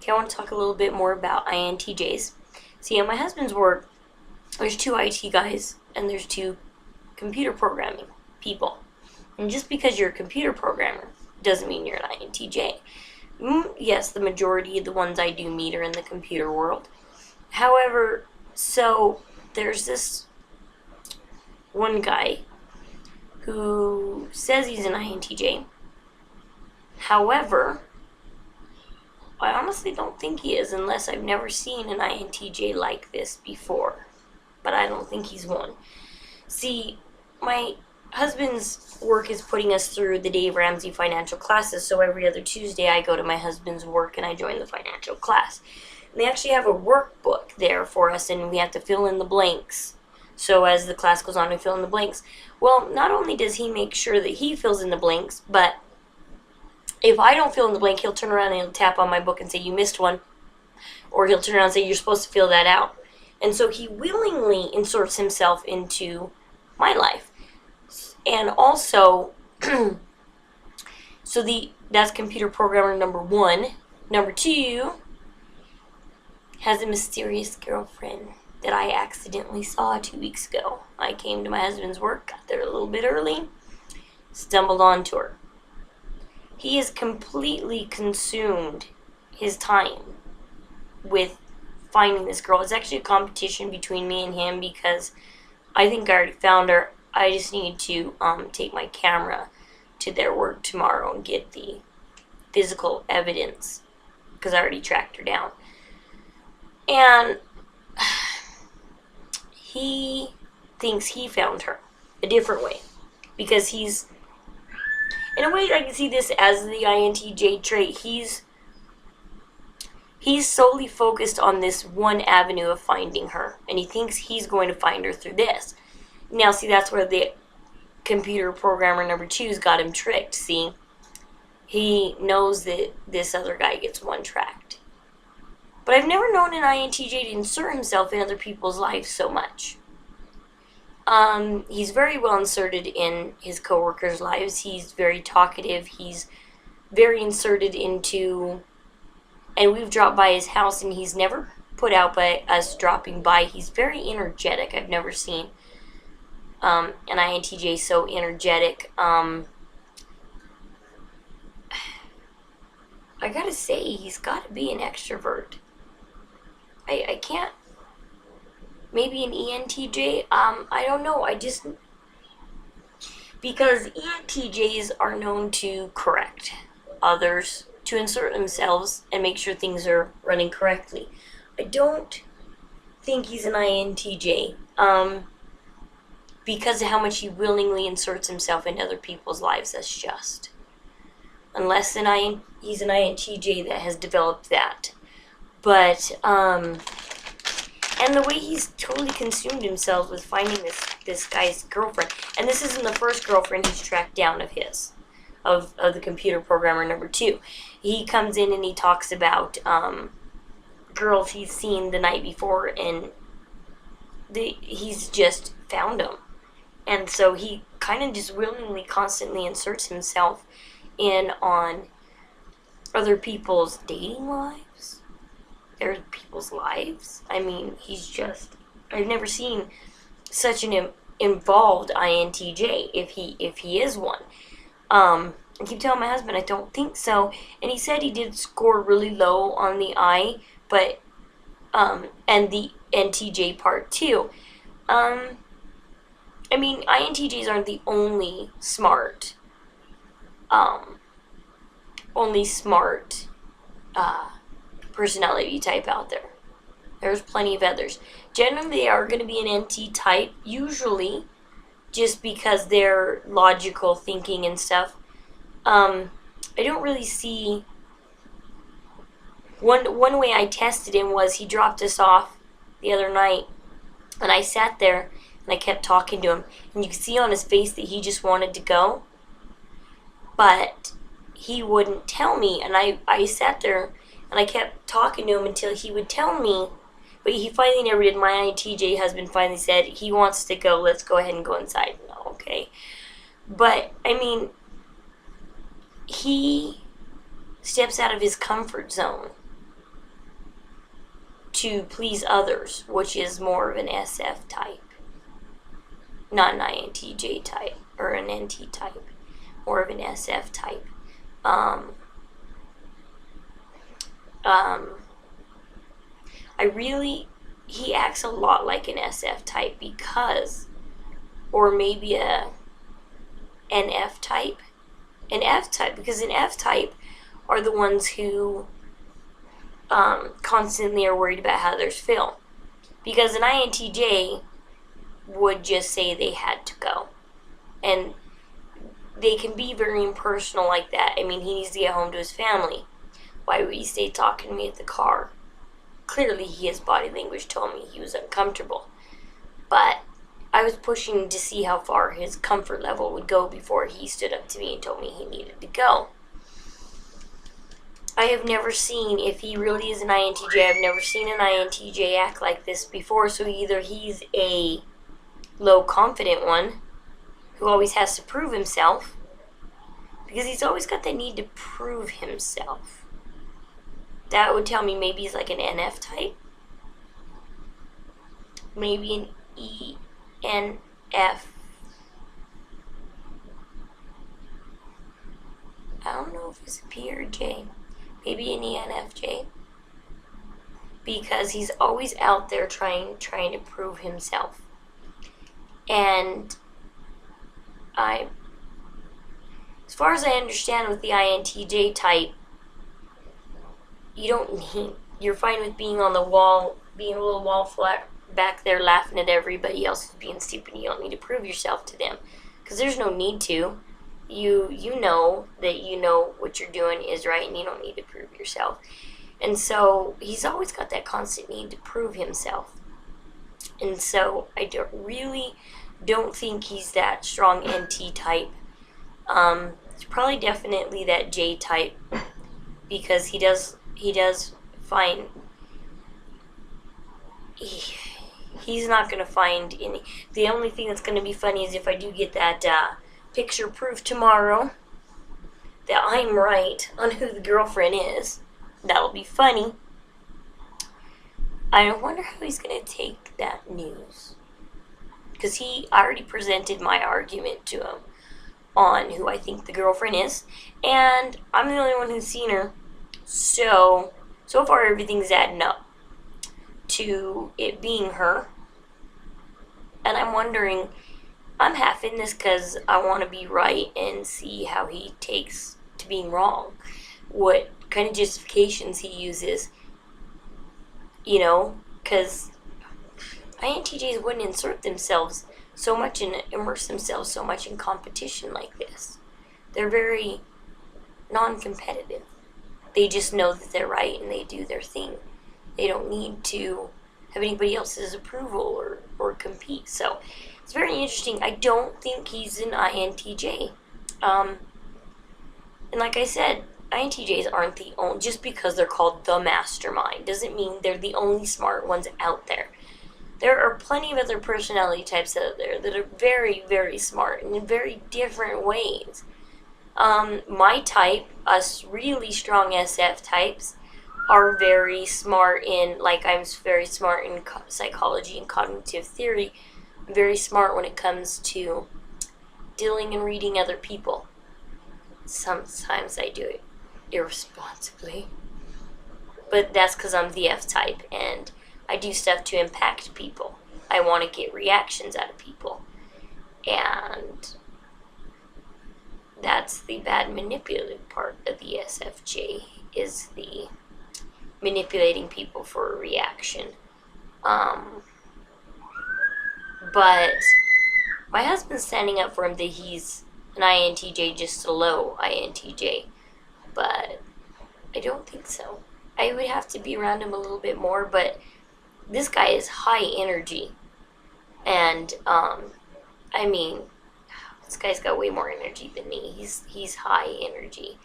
Okay, I want to talk a little bit more about INTJs. See, at my husband's work, there's 2 IT guys and there's 2 computer programming people. And just because you're a computer programmer doesn't mean you're an INTJ. Yes, the majority of the ones I do meet are in the computer world. However, so there's this one guy who says he's an INTJ. However, I honestly don't think he is, unless I've never seen an INTJ like this before. But I don't think he's one. See, my husband's work is putting us through the Dave Ramsey financial classes, so every other Tuesday I go to my husband's work and I join the financial class. And they actually have a workbook there for us, and we have to fill in the blanks. So as the class goes on, we fill in the blanks. Well, not only does he make sure that he fills in the blanks, but if I don't fill in the blank, he'll turn around and he'll tap on my book and say, you missed one. Or he'll turn around and say, you're supposed to fill that out. And so he willingly inserts himself into my life. And also, that's computer programmer number 1. Number 2 has a mysterious girlfriend that I accidentally saw 2 weeks ago. I came to my husband's work, got there a little bit early, stumbled onto her. He has completely consumed his time with finding this girl. It's actually a competition between me and him because I think I already found her. I just need to take my camera to their work tomorrow and get the physical evidence because I already tracked her down. And he thinks he found her a different way because he's, in a way, I can see this as the INTJ trait. He's solely focused on this one avenue of finding her, and he thinks he's going to find her through this. Now, see, that's where the computer programmer number 2's got him tricked. See, he knows that this other guy gets one-tracked. But I've never known an INTJ to insert himself in other people's lives so much. He's very well inserted in his coworkers' lives. He's very talkative. He's very inserted into, and we've dropped by his house and he's never put out by us dropping by. He's very energetic. I've never seen an INTJ so energetic. I gotta say, he's gotta be an extrovert. I can't. Maybe an ENTJ? I don't know. Because ENTJs are known to correct others, to insert themselves and make sure things are running correctly. I don't think he's an INTJ, because of how much he willingly inserts himself into other people's lives. That's just. Unless he's an INTJ that has developed that. But, and the way he's totally consumed himself with finding this guy's girlfriend. And this isn't the first girlfriend he's tracked down of his, of the computer programmer number 2. He comes in and he talks about girls he's seen the night before, and he's just found them. And so he kind of just willingly, constantly inserts himself in on other people's dating lives, their people's lives. I mean, I've never seen such an involved INTJ, if he is one. I keep telling my husband I don't think so, and he said he did score really low on the I, but and the NTJ part too. I mean, INTJs aren't the only smart personality type out there. There's plenty of others. Generally, they are going to be an NT type, usually, just because they're logical thinking and stuff. I don't really see. One way I tested him was he dropped us off the other night, and I sat there and I kept talking to him, and you could see on his face that he just wanted to go, but he wouldn't tell me, and I sat there and I kept talking to him until he would tell me, but he finally never did. My INTJ husband finally said, he wants to go, let's go ahead and go inside. Okay. But, I mean, he steps out of his comfort zone to please others, which is more of an SF type. Not an INTJ type or an NT type, more of an SF type. He acts a lot like an SF type because, or maybe an F type. An F type, because an F type are the ones who constantly are worried about how others feel. Because an INTJ would just say they had to go. And they can be very impersonal like that. I mean, he needs to get home to his family. Why would he stay talking to me at the car? Clearly, his body language told me he was uncomfortable. But I was pushing to see how far his comfort level would go before he stood up to me and told me he needed to go. I have never seen, if he really is an INTJ, I've never seen an INTJ act like this before. So either he's a low confident one who always has to prove himself, because he's always got the need to prove himself. That would tell me maybe he's like an NF type. Maybe an ENF. I don't know if it's a P or a J. Maybe an ENFJ. Because he's always out there trying to prove himself. And as far as I understand with the INTJ type, you're fine with being on the wall, being a little wallflower back there laughing at everybody else who's being stupid. You don't need to prove yourself to them, because there's no need to. You know that you know what you're doing is right, and you don't need to prove yourself. And so he's always got that constant need to prove himself. And so I really don't think he's that strong NT type. It's probably definitely that J type, because he does find he's not going to find any. The only thing that's going to be funny is if I do get that picture proof tomorrow that I'm right on who the girlfriend is. That'll be funny. I wonder how he's going to take that news, because I already presented my argument to him on who I think the girlfriend is, and I'm the only one who's seen her. So far everything's adding up to it being her. And I'm wondering, I'm half in this because I want to be right and see how he takes to being wrong. What kind of justifications he uses, because INTJs wouldn't insert themselves so much and immerse themselves so much in competition like this. They're very non-competitive. They just know that they're right and they do their thing. They don't need to have anybody else's approval or compete. So it's very interesting. I don't think he's an INTJ. And like I said, INTJs aren't the only, just because they're called the mastermind doesn't mean they're the only smart ones out there. There are plenty of other personality types out there that are very, very smart in very different ways. My type, us really strong SF types, are very smart in, like I'm very smart in psychology and cognitive theory. I'm very smart when it comes to dealing and reading other people. Sometimes I do it irresponsibly, but that's because I'm the F type and I do stuff to impact people. I want to get reactions out of people, and that's the bad manipulative part of the SFJ, is the manipulating people for a reaction. But my husband's standing up for him that he's an INTJ, just a low INTJ, but I don't think so. I would have to be around him a little bit more, but this guy is high energy, and I mean, this guy's got way more energy than me. He's high energy.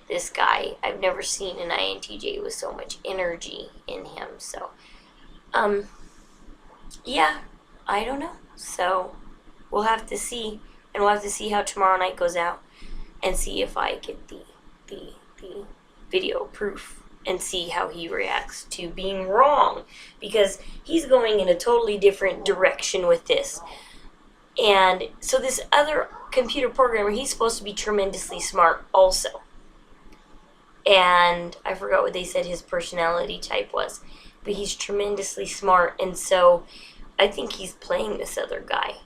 This guy, I've never seen an INTJ with so much energy in him. So, yeah, I don't know. So we'll have to see, and we'll have to see how tomorrow night goes out, and see if I get the video proof and see how he reacts to being wrong, because he's going in a totally different direction with this. And so this other computer programmer, he's supposed to be tremendously smart also. And I forgot what they said his personality type was, but he's tremendously smart, and so I think he's playing this other guy.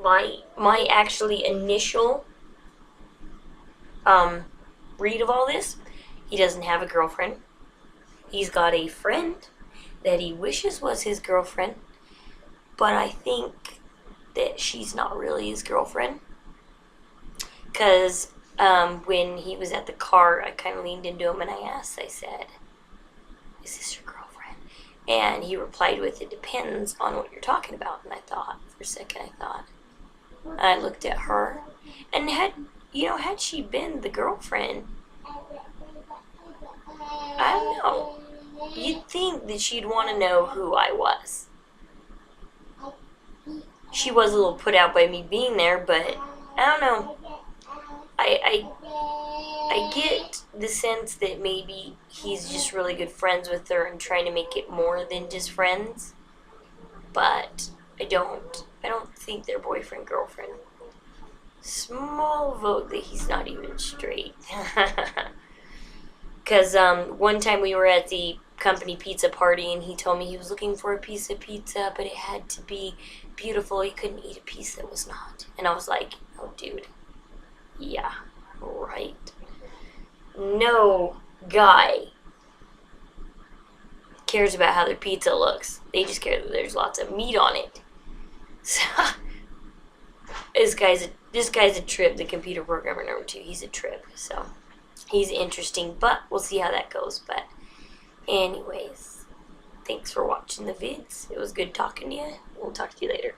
My actually initial read of all this, he doesn't have a girlfriend. He's got a friend that he wishes was his girlfriend, but I think that she's not really his girlfriend. Because when he was at the car, I kind of leaned into him and I said, is this your girlfriend? And he replied with, it depends on what you're talking about. And I thought, for a second, and I looked at her, and had she been the girlfriend, I don't know, you'd think that she'd want to know who I was. She was a little put out by me being there, but I don't know. I get the sense that maybe he's just really good friends with her and trying to make it more than just friends. But I don't think they're boyfriend girlfriend. Small vote that he's not even straight. Because one time we were at the company pizza party and he told me he was looking for a piece of pizza, but it had to be beautiful. He couldn't eat a piece that was not. And I was like, oh dude, yeah, right. No guy cares about how their pizza looks. They just care that there's lots of meat on it. So this guy's a trip, the computer programmer number 2. He's a trip, so he's interesting, but we'll see how that goes. But anyways, thanks for watching the vids. It was good talking to you. We'll talk to you later.